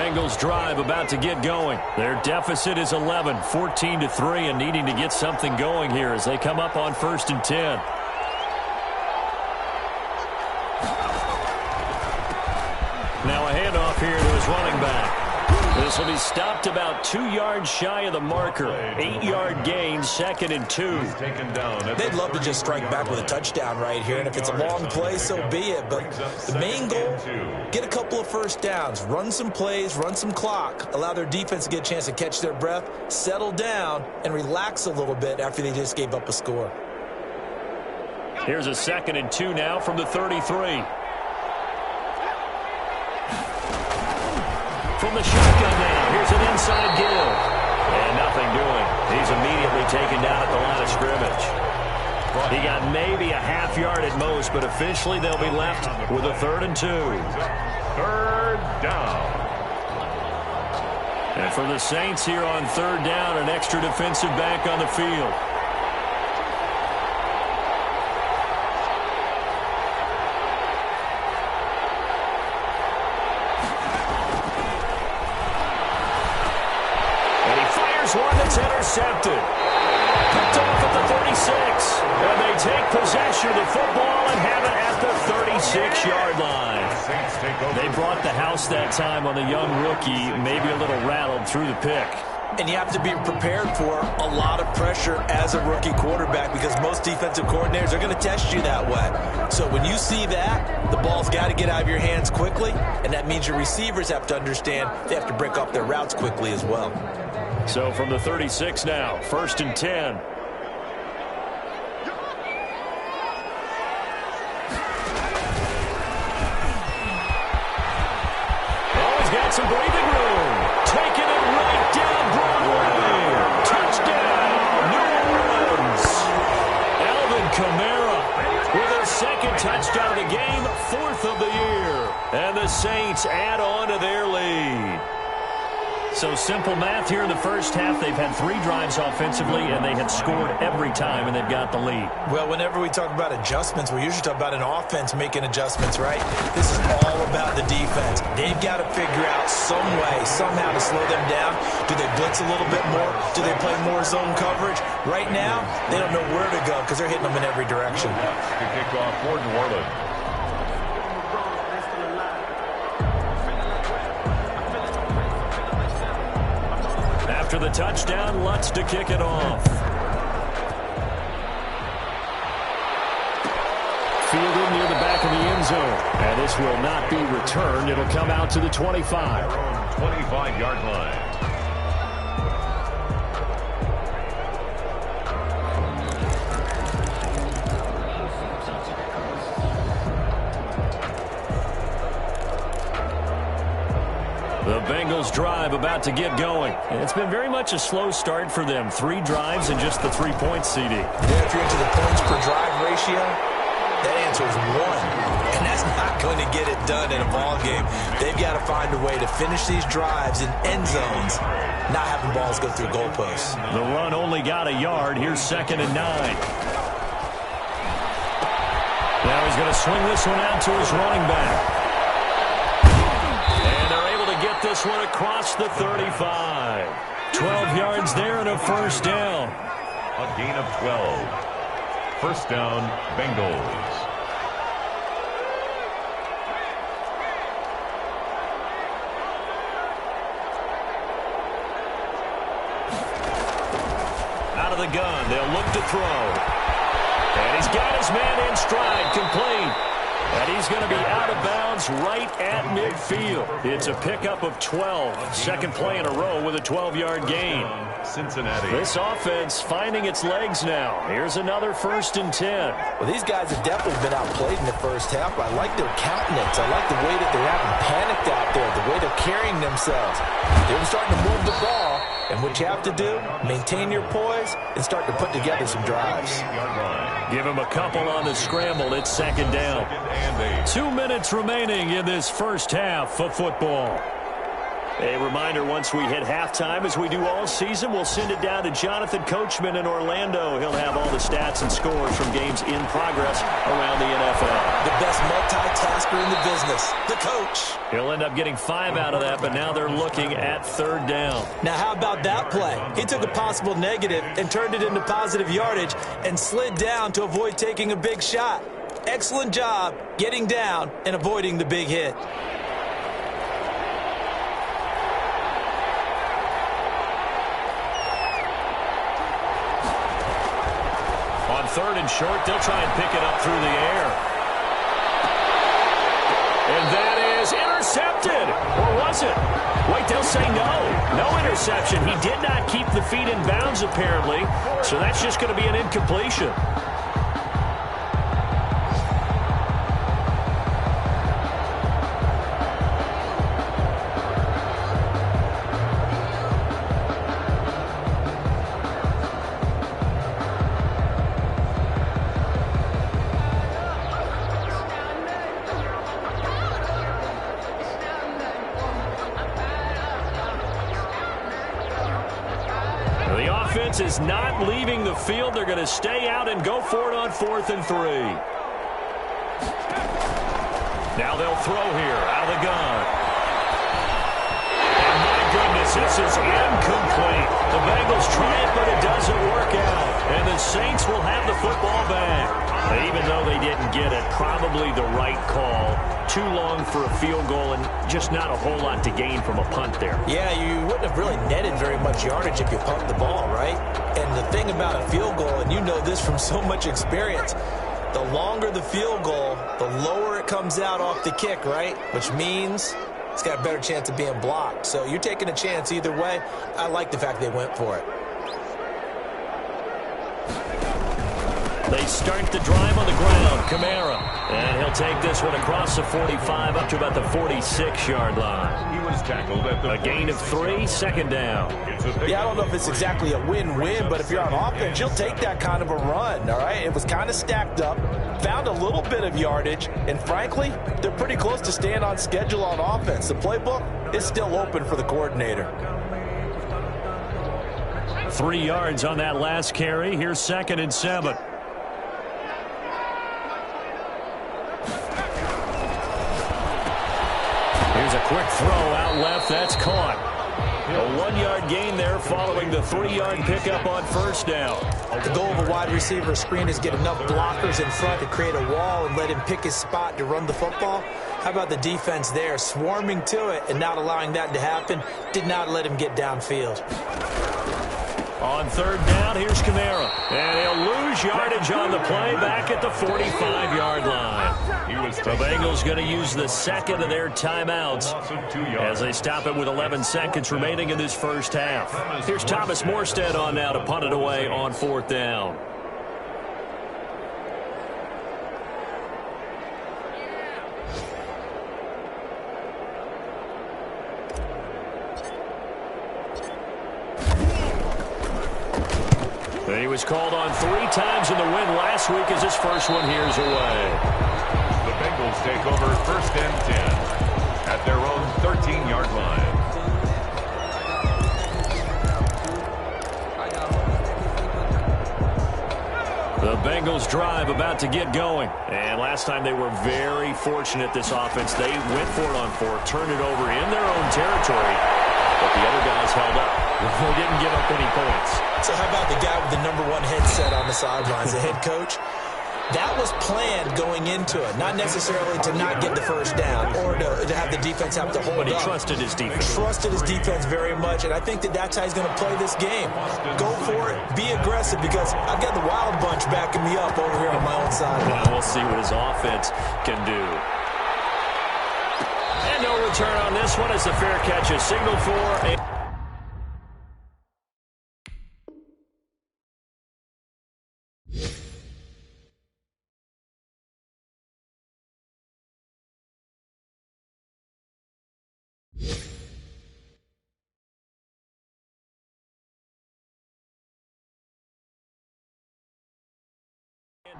Bengals drive about to get going. Their deficit is 11, 14-3, and needing to get something going here as they come up on 1st and 10. Now a handoff here to his running back. This will be stopped about 2 yards shy of the marker. 8-yard gain, 2nd and 2. They'd love to just strike back with a touchdown right here, and if it's a long play, so be it. But the main goal, get a couple of first downs, run some plays, run some clock, allow their defense to get a chance to catch their breath, settle down, and relax a little bit after they just gave up a score. Here's a 2nd and 2 now from the 33. From the shotgun now, here's an inside give. And nothing doing. He's immediately taken down at the line of scrimmage. He got maybe a half yard at most, but officially they'll be left with a 3rd and 2. 3rd down. And for the Saints here on 3rd down, an extra defensive back on the field. One that's intercepted. Picked off at the 36. And they take possession of the football and have it at the 36-yard line. They brought the house that time on the young rookie, maybe a little rattled through the pick. And you have to be prepared for a lot of pressure as a rookie quarterback because most defensive coordinators are going to test you that way. So when you see that, the ball's got to get out of your hands quickly, and that means your receivers have to understand they have to break off their routes quickly as well. So from the 36 now, 1st and 10. Oh, he's got some breathing room. Taking it right down Broadway. Touchdown, New Orleans. Alvin Kamara with a 2nd touchdown of the game, 4th of the year. And the Saints add on to their lead. So simple math here in the first half. They've had 3 drives offensively, and they had scored every time, and they've got the lead. Well, whenever we talk about adjustments, we usually talk about an offense making adjustments, right? This is all about the defense. They've got to figure out some way, somehow to slow them down. Do they blitz a little bit more? Do they play more zone coverage? Right now, they don't know where to go because they're hitting them in every direction. To kick off for New Orleans. After the touchdown, Lutz to kick it off. Fielded near the back of the end zone. And this will not be returned. It'll come out to the 25. 25-yard line. The Bengals drive about to get going. It's been very much a slow start for them. 3 drives and just the 3 points, CD. Yeah, if you're into the points per drive ratio, that answer is 1. And that's not going to get it done in a ball game. They've got to find a way to finish these drives in end zones, not having balls go through goalposts. The run only got a yard. Here's 2nd and 9. Now he's going to swing this one out to his running back. Get this one across the 35. 12 yards there and a 1st down. A gain of 12. 1st down, Bengals. Out of the gun, they'll look to throw. And he's got his man in stride, complete. And he's going to be out of bounds right at midfield. It's a pickup of 12. 2nd play in a row with a 12-yard gain. Cincinnati. This offense finding its legs now. Here's another 1st and 10. Well, these guys have definitely been outplayed in the first half. I like their countenance. I like the way that they haven't panicked out there, the way they're carrying themselves. They're starting to move the ball. And what you have to do, maintain your poise and start to put together some drives. Give him a couple on the scramble. It's 2nd down. 2 minutes remaining in this first half of football. A reminder, once we hit halftime, as we do all season, we'll send it down to Jonathan Coachman in Orlando. He'll have all the stats and scores from games in progress around the NFL. The best multitasker in the business, the coach. He'll end up getting 5 out of that, but now they're looking at 3rd down. Now, how about that play? He took a possible negative and turned it into positive yardage and slid down to avoid taking a big shot. Excellent job getting down and avoiding the big hit. On 3rd and short, they'll try and pick it up through the air. And that is intercepted. Or was it? Wait, they'll say no. No interception. He did not keep the feet in bounds, apparently. So that's just going to be an incompletion. Is not leaving the field. They're going to stay out and go for it on 4th and 3. Now they'll throw here out of the gun. And my goodness, this is incomplete. The Bengals try it, but it doesn't work out. And the Saints will have the football back. Even though they didn't get it, probably the right call. Too long for a field goal and just not a whole lot to gain from a punt there. Yeah, you wouldn't have really netted very much yardage if you pumped the ball, right? And the thing about a field goal, and you know this from so much experience, the longer the field goal, the lower it comes out off the kick, right? Which means it's got a better chance of being blocked. So you're taking a chance either way. I like the fact they went for it. They start the drive on the ground. Kamara. And he'll take this one across the 45 up to about the 46-yard line. He was tackled at the a gain of 3, 2nd down. Yeah, I don't know if it's exactly a win-win, but if you're on offense, you'll take that kind of a run, all right? It was kind of stacked up, found a little bit of yardage, and frankly, they're pretty close to staying on schedule on offense. The playbook is still open for the coordinator. 3 yards on that last carry. Here's 2nd and 7. Here's a quick throw out left. That's caught. A 1-yard gain there following the 3-yard pickup on 1st down. The goal of a wide receiver screen is get enough blockers in front to create a wall and let him pick his spot to run the football. How about the defense there, swarming to it and not allowing that to happen? Did not let him get downfield. On 3rd down, here's Kamara. And he'll lose yardage on the play back at the 45-yard line. The Bengals going to use the 2nd of their timeouts as they stop it with 11 seconds remaining in this first half. Here's Thomas Morstead on now to punt it away on 4th down. He was called on 3 times in the win last week as his first one here's away. The Bengals take over 1st and 10 at their own 13-yard line. The Bengals drive about to get going. And last time they were very fortunate, this offense. They went for it on 4, turned it over in their own territory, but the other guys held up. They didn't give up any points. So how about the guy with the #1 headset on the sidelines, the head coach? That was planned going into it, not necessarily to not get the first down or to have the defense have to hold up. But he trusted his defense. Trusted his defense very much, and I think that's how he's going to play this game. Go for it, be aggressive, because I've got the Wild Bunch backing me up over here on my own side. Well, we'll see what his offense can do. And no return on this one as the fair catch is signaled for.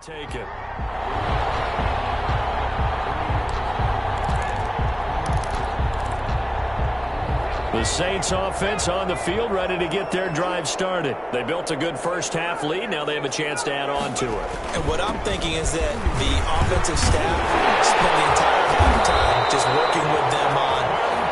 Take it. The Saints offense on the field, ready to get their drive started. They built a good first-half lead. Now they have a chance to add on to it. And what I'm thinking is that the offensive staff spent the entire halftime just working with them on,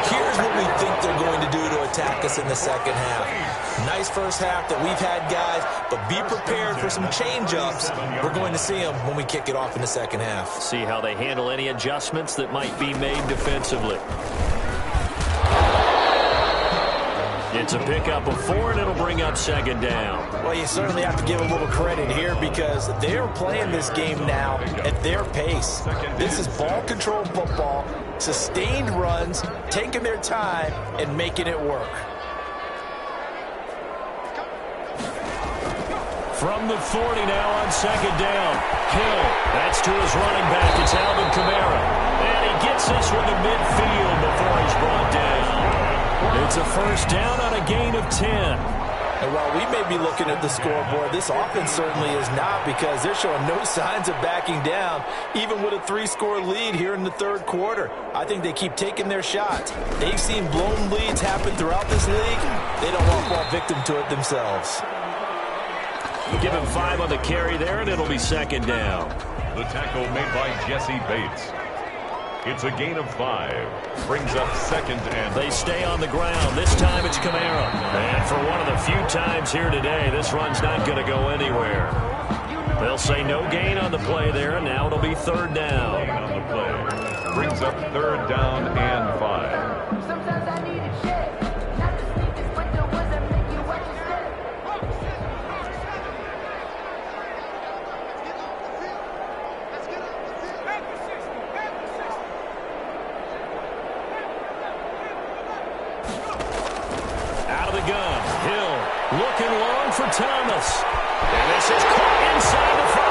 here's what we think they're going to do to attack us in the second half. Nice first half that we've had, guys, but be prepared for some change-ups. We're going to see them when we kick it off in the second half. See how they handle any adjustments that might be made defensively. It's a pickup of 4, and it'll bring up second down. Well, you certainly have to give a little credit here because they're playing this game now at their pace. This is ball control football, sustained runs, taking their time, and making it work. From the 40 now on second down. Hill, that's to his running back. It's Alvin Kamara. And he gets this one to midfield before he's brought down. It's a first down on a gain of 10. And while we may be looking at the scoreboard, this offense certainly is not because they're showing no signs of backing down, even with a 3-score lead here in the third quarter. I think they keep taking their shots. They've seen blown leads happen throughout this league. They don't want to fall victim to it themselves. Give him 5 on the carry there, and it'll be second down. The tackle made by Jesse Bates. It's a gain of 5. Brings up second and... They stay on the ground. This time it's Kamara. And for one of the few times here today, this run's not going to go anywhere. They'll say no gain on the play there, and now it'll be third down. Gain on the play. Brings up third down and 5. Sometimes I need a check. Not to sneak this, but the ones that make you watch your step. Gun. Hill looking long for Thomas. And this is caught inside the 5.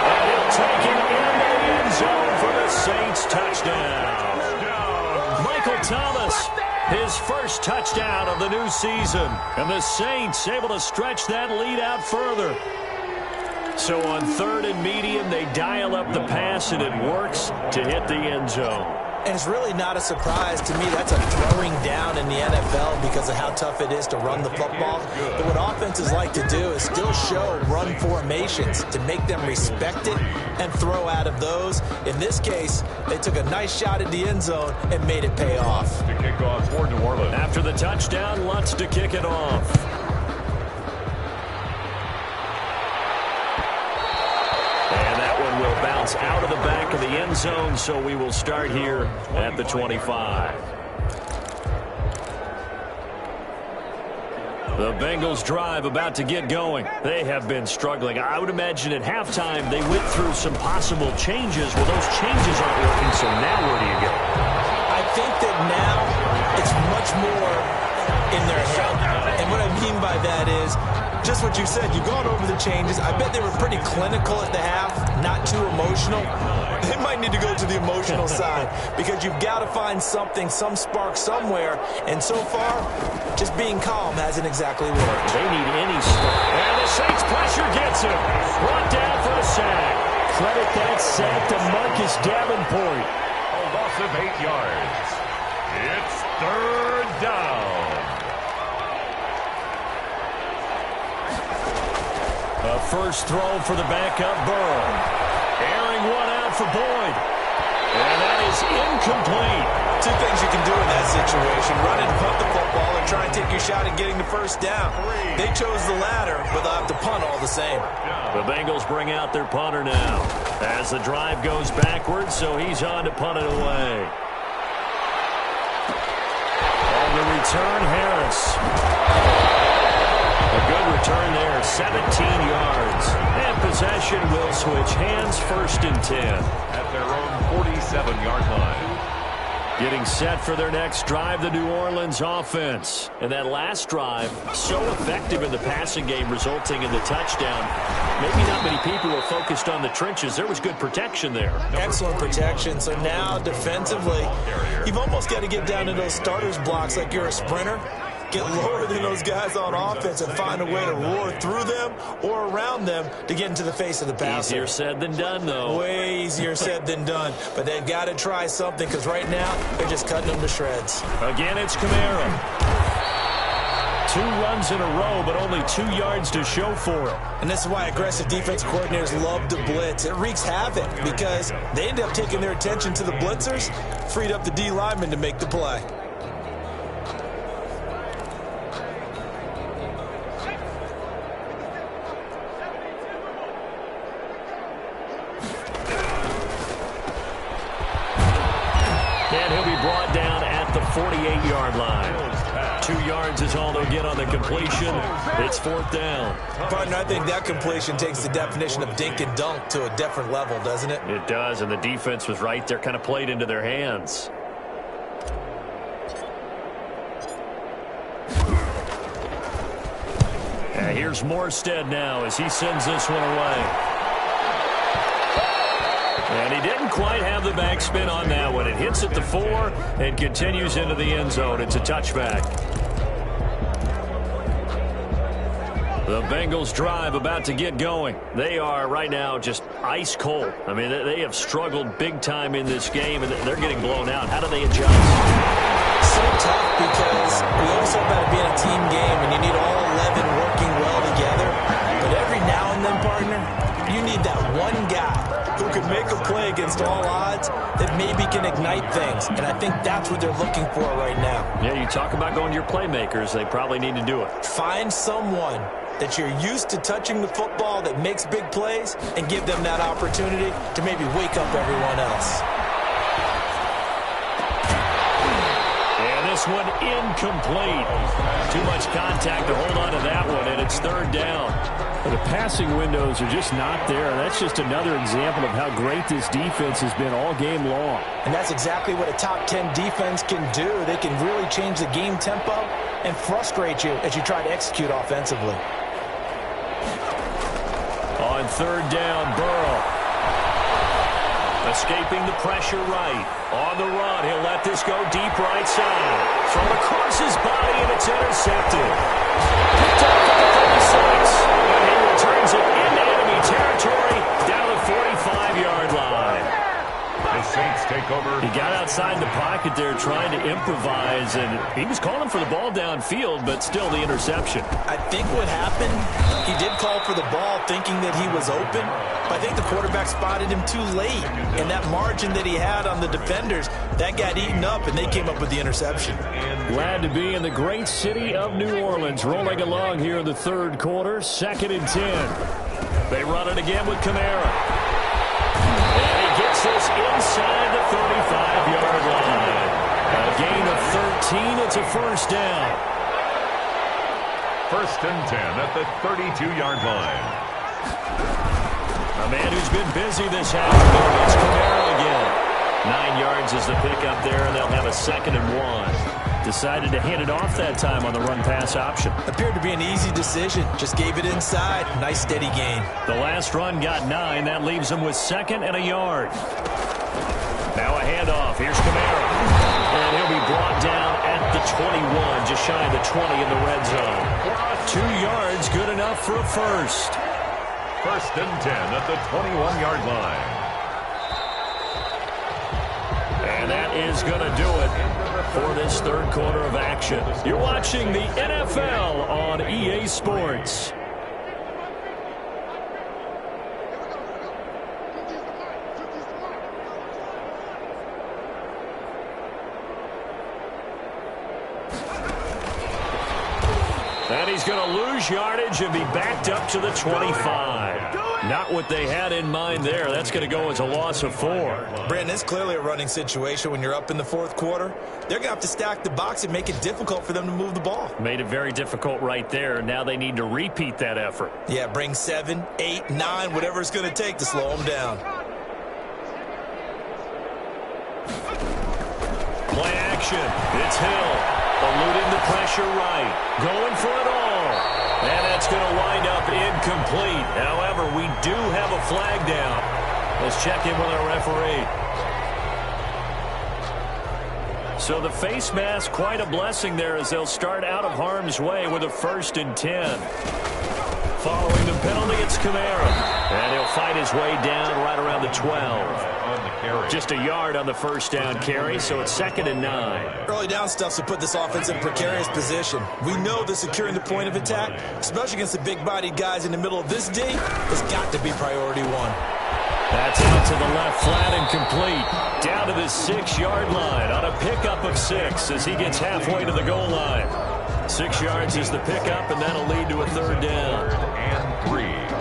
And he'll take it into the end zone for the Saints touchdown. Michael Thomas, his first touchdown of the new season. And the Saints able to stretch that lead out further. So on third and medium, they dial up the pass, and it works to hit the end zone. And it's really not a surprise to me. That's a throwing down in the NFL because of how tough it is to run the football. But what offenses like to do is still show run formations to make them respect it and throw out of those. In this case, they took a nice shot at the end zone and made it pay off. To kick off for New Orleans. After the touchdown, Lutz to kick it off. Will bounce out of the back of the end zone, so we will start here at the 25. The Bengals drive about to get going. They have been struggling. I would imagine at halftime they went through some possible changes. Well, those changes aren't working, so now where do you go? I think that now it's much more in their head. And what I mean by that is just what you said. You've gone over the changes. I bet they were pretty clinical at the half, not too emotional. They might need to go to the emotional side because you've got to find something, some spark somewhere. And so far, just being calm hasn't exactly worked. They need any spark. And the Saints pressure gets him. Brought down for a sack. Credit that sack to Marcus Davenport. A loss of 8 yards. It's third down. A first throw for the backup Burrow. Airing one out for Boyd. And that is incomplete. 2 things you can do in that situation. Run and punt the football and try and take your shot at getting the first down. They chose the latter, but they'll have to punt all the same. The Bengals bring out their punter now. As the drive goes backwards, so he's on to punt it away. On the return, Harris. A good return there, 17 yards. And possession will switch hands, first and 10. At their own 47-yard line. Getting set for their next drive, the New Orleans offense. And that last drive, so effective in the passing game, resulting in the touchdown. Maybe not many people were focused on the trenches. There was good protection there. Excellent protection. So now, defensively, you've almost got to get down to those starters blocks like you're a sprinter. Get lower than those guys on offense and find a way to roar through them or around them to get into the face of the passer. Easier said than done, though. Way easier said than done. But they've got to try something because right now they're just cutting them to shreds. Again, it's Kamara. 2 runs in a row, but only 2 yards to show for it. And this is why aggressive defense coordinators love to blitz. It wreaks havoc because they end up taking their attention to the blitzers, freed up the D lineman to make the play. And he'll be brought down at the 48-yard line. 2 yards is all they'll get on the completion. It's 4th down. Partner, I think that completion takes the definition of dink and dunk to a different level, doesn't it? It does, and the defense was right there, kind of played into their hands. And here's Morstead now as he sends this one away. And he didn't quite have the backspin on that one. It hits at the 4 and continues into the end zone. It's a touchback. The Bengals drive about to get going. They are right now just ice cold. I mean, they have struggled big time in this game, and they're getting blown out. How do they adjust? So tough because we always talk about it being a team game, and you need all 11 working well together. But every now and then, partner, you need that one guy who can make a play against all odds that maybe can ignite things. And I think that's what they're looking for right now. Yeah, you talk about going to your playmakers. They probably need to do it. Find someone that you're used to touching the football that makes big plays and give them that opportunity to maybe wake up everyone else. And this one incomplete. Too much contact to hold on to that one, and it's 3rd down. The passing windows are just not there. That's just another example of how great this defense has been all game long. And that's exactly what a top 10 defense can do. They can really change the game tempo and frustrate you as you try to execute offensively. On 3rd down, Burrow. Escaping the pressure right. On the run, he'll let this go deep right side. Thrown across his body, and it's intercepted. Picked up at the 36. And he returns it into enemy territory down the 45-yard line. The Saints take over. He got outside the pocket there trying to improvise, and he was calling for the ball downfield, but still the interception. I think what happened, he did call for the ball thinking that he was open, but I think the quarterback spotted him too late, and that margin that he had on the defenders, that got eaten up, and they came up with the interception. Glad to be in the great city of New Orleans, rolling along here in the 3rd quarter, 2nd and 10. They run it again with Kamara. And he gets this inside the 35-yard line. A gain of 13. It's a 1st down. 1st and 10 at the 32-yard line. A man who's been busy this afternoon. It's Kamara again. 9 yards is the pickup there, and they'll have a 2nd and 1. Decided to hand it off that time on the run-pass option. Appeared to be an easy decision. Just gave it inside. Nice, steady gain. The last run got 9. That leaves them with 2nd and a yard. Now a handoff. Here's Kamara. And he'll be brought down at the 21, just shy of the 20 in the red zone. 2 yards, good enough for a 1st. 1st and 10 at the 21-yard line. And that is going to do it for this 3rd quarter of action. You're watching the NFL on EA Sports. And he's going to lose yardage and be backed up to the 25. Not what they had in mind there. That's going to go as a loss of 4. Brandon, it's clearly a running situation when you're up in the 4th quarter. They're going to have to stack the box and make it difficult for them to move the ball. Made it very difficult right there. Now they need to repeat that effort. Yeah, bring 7, 8, 9, whatever it's going to take to slow them down. Play action. It's Hill. Eluding the pressure right. Going for it all. And that's going to wind up incomplete. However, we do have a flag down. Let's check in with our referee. So the face mask, quite a blessing there as they'll start out of harm's way with a 1st and 10. Following the penalty, it's Kamara. And he'll fight his way down right around the 12. Just a yard on the first down carry, so it's 2nd and 9. Early down stuff to put this offense in a precarious position. We know that securing the point of attack, especially against the big-bodied guys in the middle of this D, has got to be priority one. That's out to the left flat and complete. Down to the 6-yard line on a pickup of 6 as he gets halfway to the goal line. 6 yards is the pickup, and that'll lead to a 3rd down. 3rd and 3.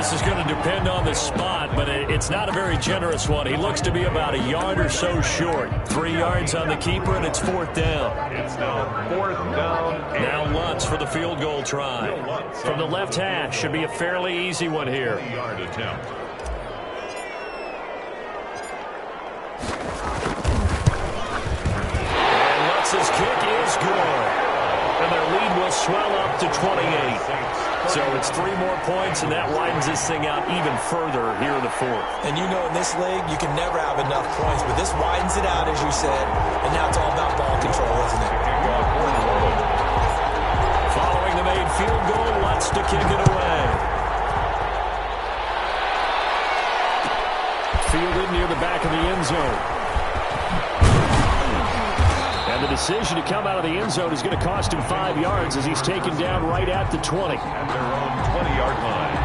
This is going to depend on the spot, but it's not a very generous one. He looks to be about a yard or so short. 3 yards on the keeper, and it's 4th down. It's now 4th down. Now Lutz for the field goal try. From the left hash, should be a fairly easy one here. 3-yard attempt. And Lutz's kick is good. And their lead will swell up to 28. So it's 3 more points, and that widens this thing out even further here in the 4th. And you know in this league, you can never have enough points, but this widens it out, as you said, and now it's all about ball control, isn't it? Following the made field goal, Lutz to kick it away. Fielded near the back of the end zone. And the decision to come out of the end zone is going to cost him 5 yards as he's taken down right at the 20. At their own 20-yard line.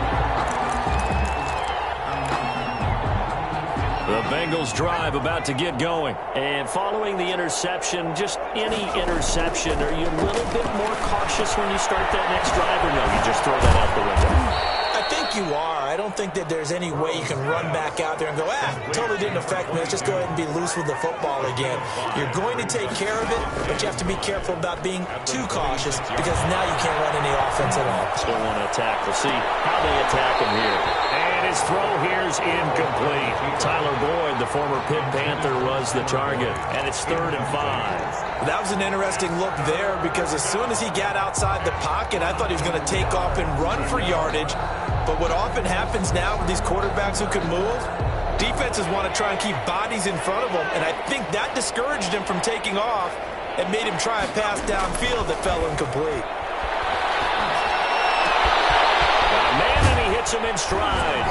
The Bengals drive about to get going. And following the interception, just any interception, are you a little bit more cautious when you start that next drive, or no, you just throw that out the window? I think you are. I don't think that there's any way you can run back out there and go, totally didn't affect me. Let's just go ahead and be loose with the football again. You're going to take care of it, but you have to be careful about being too cautious because now you can't run any offense at all. Still want to attack. We'll see how they attack him here. And his throw here's incomplete. Tyler Boyd, the former Pitt Panther, was the target. And it's 3rd and 5. That was an interesting look there because as soon as he got outside the pocket, I thought he was going to take off and run for yardage. But what often happens now with these quarterbacks who can move, defenses want to try and keep bodies in front of them, and I think that discouraged him from taking off and made him try a pass downfield that fell incomplete. Man, and he hits him in stride.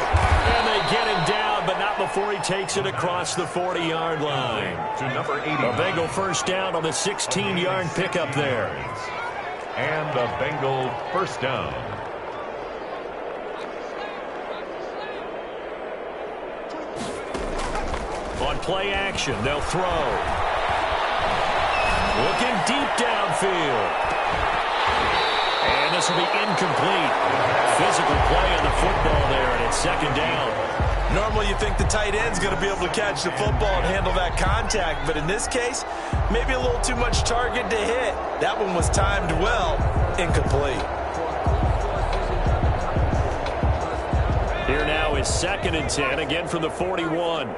And they get him down, but not before he takes it across the 40-yard line. To number 80. A Bengal first down on the 16-yard pickup there. And a Bengal first down. On play action, they'll throw. Looking deep downfield. And this will be incomplete. Physical play on the football there, and it's 2nd down. Normally you think the tight end's going to be able to catch the football and handle that contact, but in this case, maybe a little too much target to hit. That one was timed well, incomplete. Here now is 2nd and 10, again from the 41.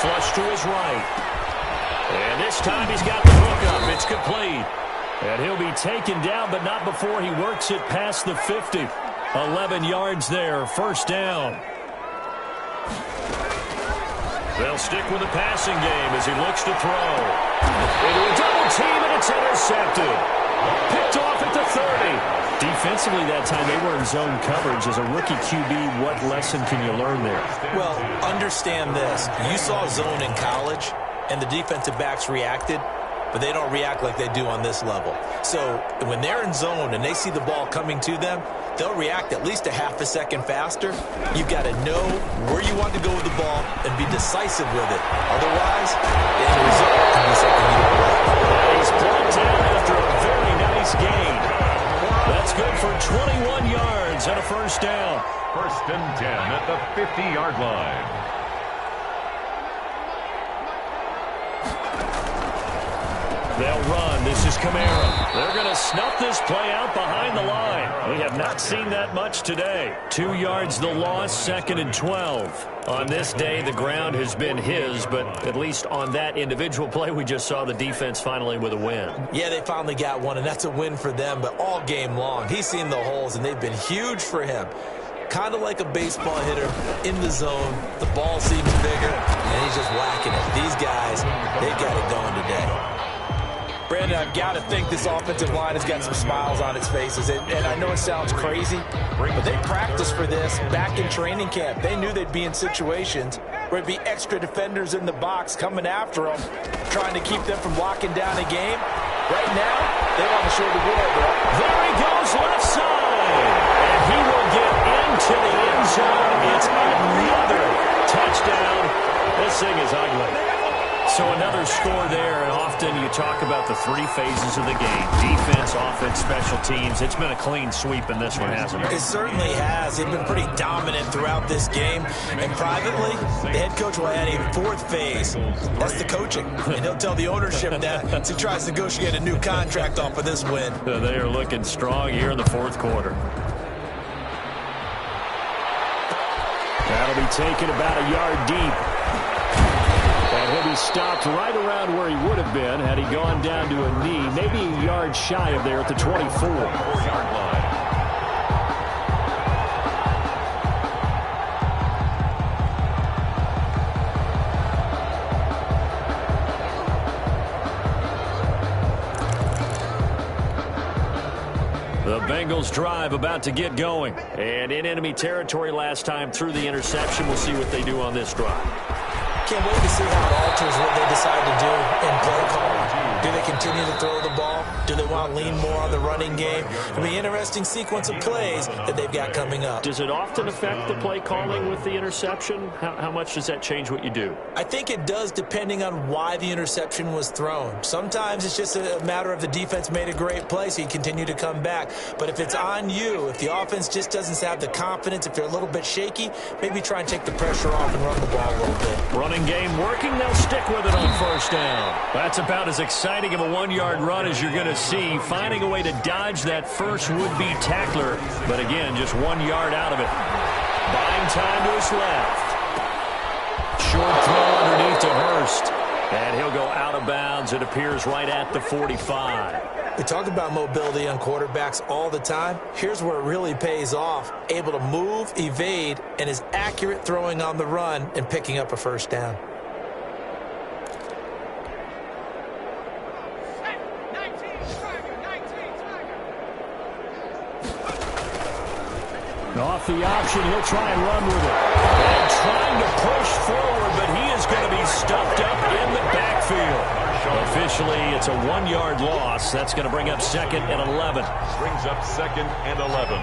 Flush to his right. And this time he's got the hook up. It's complete. And he'll be taken down, but not before he works it past the 50. 11 yards there, 1st down. They'll stick with the passing game as he looks to throw. Into a double team, and it's intercepted. Picked off at the 30. Defensively that time, they were in zone coverage. As a rookie QB, what lesson can you learn there? Well, understand this. You saw zone in college, and the defensive backs reacted, but they don't react like they do on this level. So when they're in zone and they see the ball coming to them, they'll react at least a half a second faster. You've got to know where you want to go with the ball and be decisive with it. Otherwise, the end result can be something you don't like. He's brought down after a very nice gain. That's good for 21 yards and a 1st down. 1st and 10 at the 50-yard line. They'll run. This is Kamara. They're going to snuff this play out behind the line. We have not seen that much today. 2 yards the loss, 2nd and 12. On this day, the ground has been his, but at least on that individual play, we just saw the defense finally with a win. Yeah, they finally got one, and that's a win for them, but all game long, he's seen the holes, and they've been huge for him. Kind of like a baseball hitter in the zone. The ball seems bigger, and he's just whacking it. These guys, they've got it going today. Brandon, I've got to think this offensive line has got some smiles on its faces. And I know it sounds crazy, but they practiced for this back in training camp. They knew they'd be in situations where it'd be extra defenders in the box coming after them, trying to keep them from locking down a game. Right now, they want to show the world, bro. There he goes, left side. And he will get into the end zone. It's another touchdown. This thing is ugly. So another score there, and often you talk about the 3 phases of the game: defense, offense, special teams. It's been a clean sweep in this one, hasn't it? It certainly has. They've been pretty dominant throughout this game. And privately, the head coach will add a 4th phase. That's the coaching. And he'll tell the ownership that as he tries to negotiate a new contract off of this win. They are looking strong here in the 4th quarter. That'll be taken about a yard deep. And he'll be stopped right around where he would have been had he gone down to a knee, maybe a yard shy of there at the 24-yard line. The Bengals drive about to get going. And in enemy territory last time through the interception. We'll see what they do on this drive. Can't wait to see how it alters what they decide to do in play calling. Do they continue to throw the ball? Do they want to lean more on the running game? It'll be an interesting sequence of plays that they've got coming up. Does it often affect the play calling with the interception? How much does that change what you do? I think it does, depending on why the interception was thrown. Sometimes it's just a matter of the defense made a great play, so you continue to come back. But if it's on you, if the offense just doesn't have the confidence, if you're a little bit shaky, maybe try and take the pressure off and run the ball a little bit. Running game working, they'll stick with it on 1st down. That's about as exciting of a 1-yard run as you're going to see, finding a way to dodge that first would-be tackler, but again, just 1 yard out of it. Buying time to his left. Short throw underneath to Hurst, and he'll go out of bounds. It appears right at the 45. We talk about mobility on quarterbacks all the time. Here's where it really pays off. Able to move, evade, and is accurate throwing on the run and picking up a 1st down. Off the option, he'll try and run with it. And trying to push forward, but he is going to be stuffed up in the backfield. Officially, it's a 1-yard loss. That's going to bring up 2nd and 11. Brings up 2nd and 11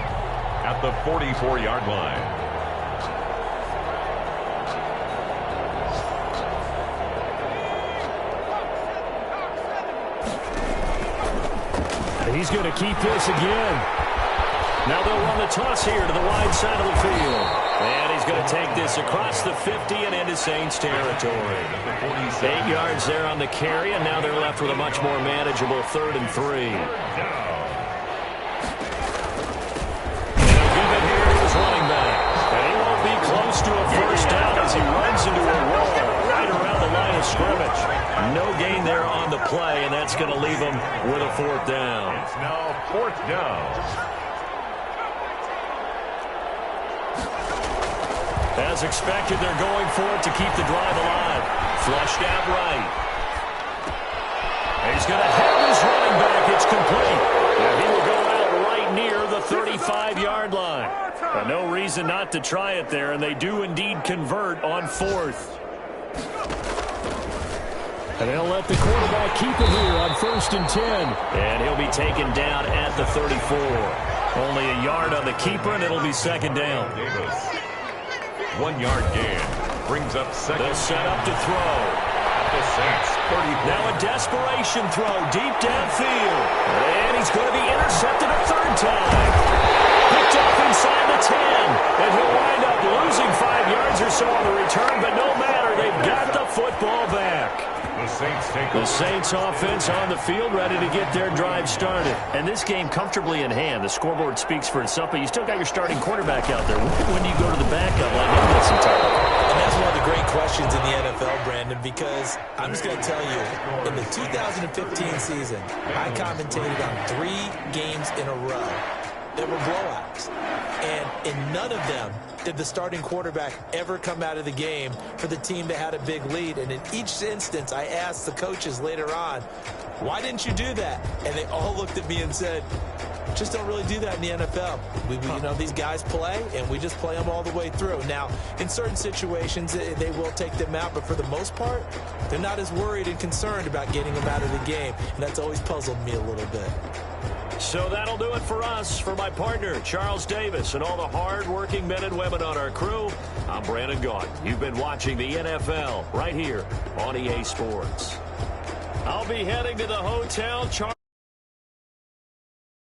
at the 44-yard line. He's going to keep this again. Now they'll run the toss here to the wide side of the field. And he's going to take this across the 50 and into Saints territory. 8 yards there on the carry, and now they're left with a much more manageable 3rd and 3. And he'll give it here to his running back. And he won't be close to a 1st down as he runs into a wall right around the line of scrimmage. No gain there on the play, and that's going to leave him with a 4th down. It's now 4th down. As expected, they're going for it to keep the drive alive. Flushed out right. And he's going to have his running back. It's complete. And he will go out right near the 35-yard line. And no reason not to try it there, and they do indeed convert on 4th. And they'll let the quarterback keep it here on 1st and 10. And he'll be taken down at the 34. Only a yard on the keeper, and it'll be 2nd down. 1-yard gain. Brings up 2nd. They'll set up to throw. The Saints 34. Now a desperation throw deep downfield. And he's going to be intercepted a 3rd time. Picked off inside the 10. And he'll wind up losing 5 yards or so on the return, but no matter, they've got the football back. The Saints take The Saints offense on the field, ready to get their drive started. And this game comfortably in hand. The scoreboard speaks for itself, but you still got your starting quarterback out there. When do you go to the backup like him get some time? And that's one of the great questions in the NFL, Brandon, because I'm just going to tell you, in the 2015 season, I commentated on 3 games in a row that were blowouts. And in none of them did the starting quarterback ever come out of the game for the team that had a big lead. And in each instance, I asked the coaches later on, why didn't you do that? And they all looked at me and said, just don't really do that in the NFL. You know, these guys play, and we just play them all the way through. Now, in certain situations, they will take them out, but for the most part, they're not as worried and concerned about getting them out of the game, and that's always puzzled me a little bit. So that'll do it for us. For my partner, Charles Davis, and all the hard-working men and women on our crew, I'm Brandon Gaudin. You've been watching the NFL right here on EA Sports. I'll be heading to the hotel.